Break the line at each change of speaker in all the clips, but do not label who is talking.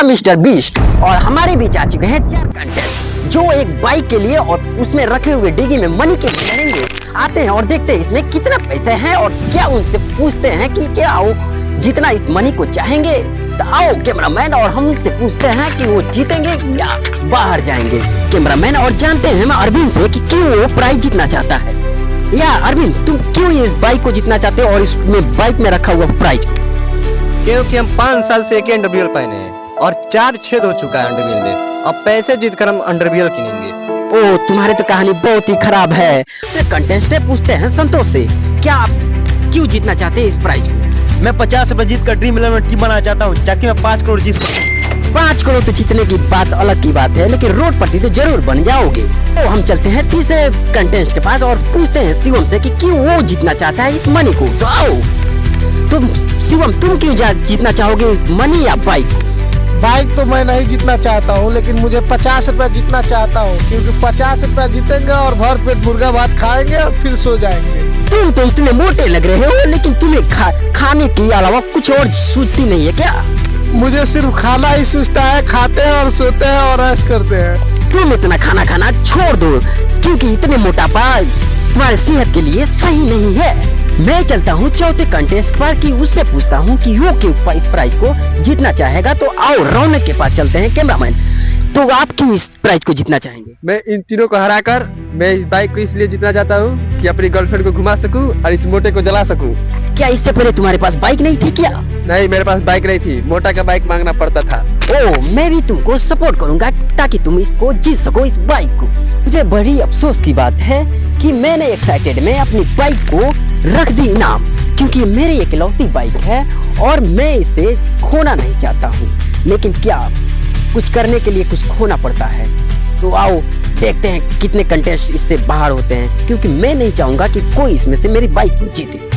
Mister beast और हमारे बीच आ चुके हैं 4 कंटेस्ट जो एक बाइक के लिए और उसमें रखे हुए डिग्गी में मनी के लिए लड़ेंगे। आते हैं और देखते हैं इसमें कितना पैसे हैं और क्या उनसे पूछते हैं कि क्या वो जितना इस मनी को चाहेंगे। तो आओ कैमरामैन और हम उनसे पूछते हैं कि वो जीतेंगे या बाहर जाएंगे। कैमरामैन और जानते हैं हम अरविंद से कि क्यों वो प्राइज जीतना चाहता है। या अरविंद, तुम क्यों इस बाइक को जीतना चाहते हो और इसमें बाइक में रखा हुआ प्राइज?
क्योंकि हम 5 साल से एक ही अंडरवियर पहने हैं और 4 छेद हो चुका है अंडरवियर में। अब पैसे जीत कर हम अंडरवियर किनेंगे।
ओ, तुम्हारी तो कहानी बहुत ही खराब है। कंटेस्टेंट पूछते हैं संतोष से, क्या आप क्यों जीतना चाहते हैं इस प्राइज को?
मैं 50 रुपए जीत कर ड्रीम 11 में टीम बनाना चाहता हूँ ताकि मैं 5 करोड़ जीत सकूं।
5 करोड़ तो जीतने की बात अलग की बात है, लेकिन रोड पट्टी तो जरूर बन जाओगे। तो हम चलते हैं तीसरे कंटेस्टेंट के पास और पूछते हैं शिवम से कि क्यों वो जीतना चाहता है इस मनी को। तो आओ, तुम शिवम, तुम क्यों जीतना चाहोगे मनी या बाइक?
बाइक तो मैं नहीं जीतना चाहता हूँ, लेकिन मुझे 50 रुपया जीतना चाहता हूँ, क्योंकि 50 रुपया जीतेंगे और भर पेट मुर्गा भात खाएंगे और फिर सो जाएंगे।
तुम तो इतने मोटे लग रहे हो, लेकिन तुम्हें खाने के अलावा कुछ और सूझती नहीं है क्या?
मुझे सिर्फ खाना ही सूझता है, खाते हैं और सोते हैं और ऐश करते हैं।
तुम इतना खाना खाना छोड़ दो, क्योंकि इतने मोटापा तुम्हारी सेहत के लिए सही नहीं है। मैं चलता हूँ चौथे कंटेस्ट पर कि उससे पूछता हूँ कि वो क्यों इस प्राइज को जीतना चाहेगा। तो आओ रौनक के पास चलते हैं। कैमरामैन, तो आप क्यों इस प्राइज को जीतना चाहेंगे?
मैं इन तीनों को हराकर मैं इस बाइक को इसलिए जीतना चाहता हूँ कि अपनी गर्लफ्रेंड को घुमा सकूं और इस मोटे को जला सकूं।
क्या इससे पहले तुम्हारे पास बाइक नहीं थी क्या?
नहीं, मेरे पास बाइक नहीं थी, मोटा का बाइक मांगना पड़ता था।
ओ, मैं भी तुमको सपोर्ट करूंगा ताकि तुम इसको जीत सको, इस बाइक को। मुझे बड़ी अफसोस की बात है कि मैंने एक्साइटेड में अपनी बाइक को रख दी इनाम, क्योंकि मेरी इकलौती बाइक है और मैं इसे खोना नहीं चाहता हूँ। लेकिन क्या कुछ करने के लिए कुछ खोना पड़ता है। तो आओ देखते हैं कितने कंटेस्ट इससे बाहर होते हैं, क्योंकि मैं नहीं चाहूंगा कि कोई इसमें से मेरी बाइक को जीते।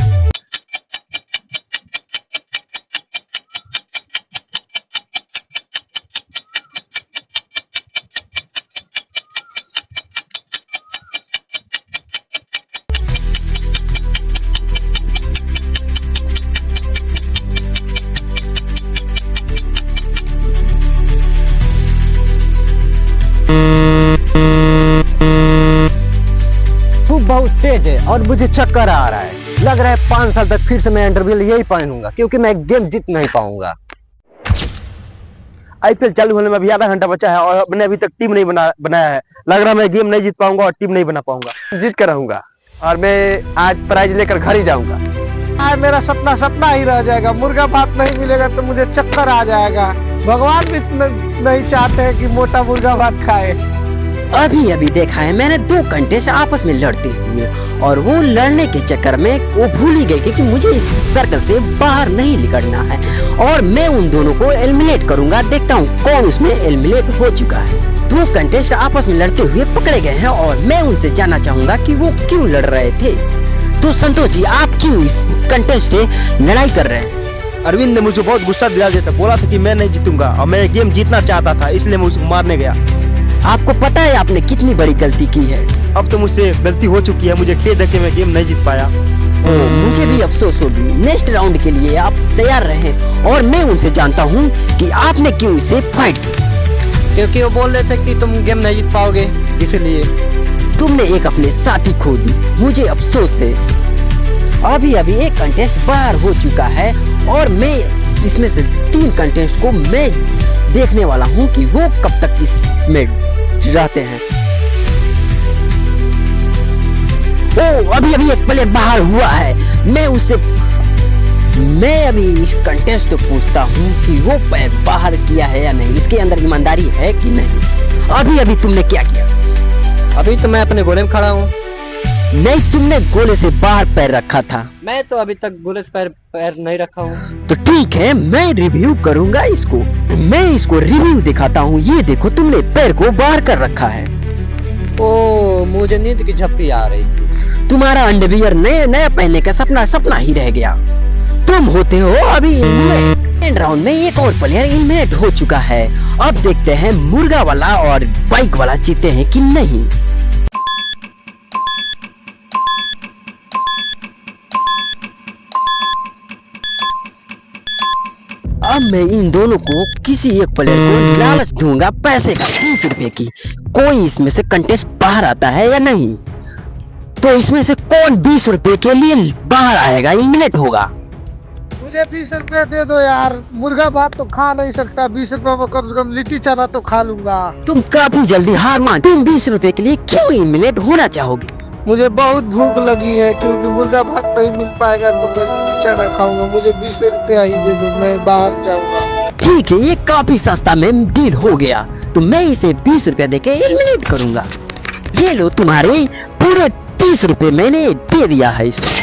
बहुत तेज है और मुझे चक्कर आ रहा है। लग रहा है 5 साल तक फिर से मैं अंडरवियर यही पहनूंगा, क्योंकि मैं गेम जीत नहीं पाऊंगा। आईपीएल चालू होने में अभी आधा घंटा बचा है और मैंने अभी तक टीम नहीं बनाया है। लग रहा है मैं गेम नहीं जीत पाऊंगा और टीम नहीं बना पाऊंगा। जीत कर रहूंगा और मैं आज प्राइज लेकर घर ही जाऊंगा।
आज मेरा सपना सपना ही रह जाएगा। मुर्गा भात नहीं मिलेगा तो मुझे चक्कर आ जाएगा। भगवान भी नहीं चाहते हैं कि मोटा मुर्गा भात खाए।
अभी अभी देखा है मैंने 2 कंटेस्ट आपस में लड़ते हुए, और वो लड़ने के चक्कर में वो भूल ही गए कि मुझे इस सर्कल से बाहर नहीं निकलना है और मैं उन दोनों को एलिमिनेट करूंगा। देखता हूँ कौन उसमें एलिमिनेट हो चुका है। 2 कंटेस्ट आपस में लड़ते हुए पकड़े गए हैं और मैं उनसे जानना चाहूंगा कि वो क्यों लड़ रहे थे। तो संतोष जी, आप क्यों इस कंटेस्ट से लड़ाई कर रहे हैं?
अरविंद ने मुझे बहुत गुस्सा दिला दिया था, बोला था कि मैं नहीं जीतूंगा और मैं गेम जीतना चाहता था, इसलिए मैं उसको मारने गया।
आपको पता है आपने कितनी बड़ी गलती की है?
अब तो मुझसे गलती हो चुकी है, मुझे खेद है कि मैं गेम नहीं जीत पाया।
मुझे भी अफसोस होगी। नेक्स्ट राउंड के लिए आप तैयार रहें और मैं उनसे जानता हूं कि आपने क्यों इसे फाइट की।
क्योंकि वो बोल रहे थे कि तुम गेम नहीं जीत पाओगे, इसलिए।
तुमने एक अपने साथी खो दी, मुझे अफसोस है। अभी अभी एक कंटेस्ट बाहर हो चुका है और मैं इसमें से 3 कंटेस्ट को मैं देखने वाला हूं कि वो कब तक इसमें रहते हैं। ओ, अभी अभी एक प्लेयर बाहर हुआ है। मैं अभी इस कंटेस्ट को पूछता हूँ कि वो पैर बाहर किया है या नहीं, इसके अंदर ईमानदारी है कि नहीं। अभी अभी तुमने क्या किया?
अभी तो मैं अपने गोले में खड़ा हूँ।
नहीं, तुमने गोले से बाहर पैर रखा था।
मैं तो अभी तक गोले से पैर नहीं रखा हूँ।
तो ठीक है, मैं रिव्यू करूंगा इसको। मैं इसको रिव्यू दिखाता हूँ। ये देखो, तुमने पैर को बाहर कर रखा है।
ओ, मुझे नींद की झपकी आ रही थी।
तुम्हारा अंडरवियर नया पहनने का सपना ही रह गया। तुम होते हो अभी एलिमिनेट। राउंड में एक और प्लेयर एलिमिनेट हो चुका है। अब देखते हैं मुर्गा वाला और बाइक वाला जीते हैं कि नहीं। अब मैं इन दोनों को किसी एक प्लेयर को लालच दूंगा पैसे का 20 रुपए की। कोई इसमें से कंटेस्ट बाहर आता है या नहीं, तो इसमें से कौन 20 रुपए के लिए बाहर आएगा, एलिमिनेट होगा।
मुझे 20 रुपए दे दो यार, मुर्गा भात तो खा नहीं सकता, 20 रुपए में कम से कम लिट्टी चना तो खा लूंगा।
तुम काफी जल्दी हार मान, तुम 20 रुपए के लिए क्यों एलिमिनेट होना चाहोगे?
मुझे बहुत भूख लगी है, क्योंकि मुर्गा भात नहीं मिल पाएगा तो मैं लिट्टी चना खाऊंगा। मुझे 20 रुपया ही दे दो, मैं बाहर जाऊंगा।
ठीक है, ये काफी सस्ता में डील हो गया, तो मैं इसे 20 रुपया देके एलिमिनेट करूंगा। ये लो तुम्हारे पूरे 30 रुपए मैंने दे दिया है इसको।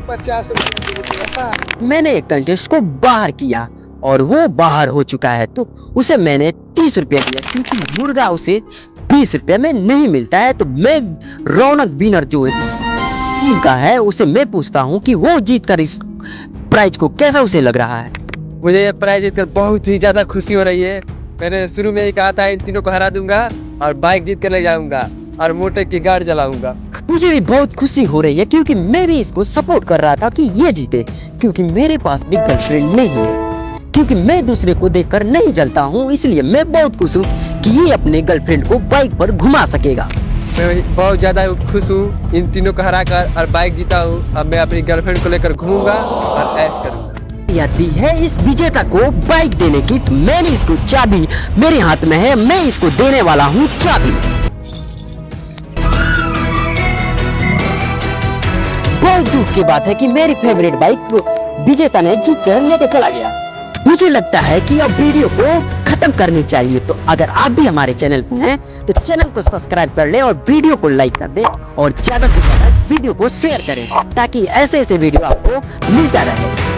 50 रुपए दे दिया।
मैंने एक कंटेस्ट को बाहर किया और वो बाहर हो चुका है, तो उसे मैंने 30 रुपया दिया, क्योंकि मुर्गा उसे 20 रुपया में नहीं मिलता है। तो मैं रौनक विनर जो टीम का है उसे मैं पूछता हूँ कि वो जीत कर इस प्राइज को कैसा उसे लग रहा है।
मुझे ये प्राइज जीतकर बहुत ही ज्यादा खुशी हो रही है। मैंने शुरू में ही कहा था इन तीनों को हरा दूंगा और बाइक जीत कर ले जाऊंगा और मोटर की गाड़ी चलाऊंगा।
मुझे भी बहुत खुशी हो रही है, क्योंकि मैं भी इसको सपोर्ट कर रहा था कि ये जीते, क्योंकि मेरे पास भी गर्लफ्रेंड नहीं है, क्योंकि मैं दूसरे को देखकर नहीं जलता हूँ, इसलिए मैं बहुत खुश हूँ कि ये अपने गर्लफ्रेंड को बाइक पर घुमा सकेगा।
मैं बहुत ज्यादा खुश हूँ इन तीनों को हरा कर और बाइक जीता हूँ। अब मैं अपनी गर्लफ्रेंड को लेकर घूमूंगा और ऐश करूंगा।
दी है इस विजेता को बाइक देने की, तो मैंने इसको चाबी मेरे हाथ में है, मैं इसको देने वाला हूँ चाबी। बहुत दुख की बात है कि मेरी फेवरेट बाइक विजेता ने जीत कर लेके चला गया। मुझे लगता है कि अब वीडियो को खत्म करनी चाहिए, तो अगर आप भी हमारे चैनल पे हैं तो चैनल को सब्सक्राइब कर ले और वीडियो को लाइक कर दे और ज्यादा से ज्यादा वीडियो को शेयर करें, ताकि ऐसे ऐसे वीडियो आपको मिलता रहे।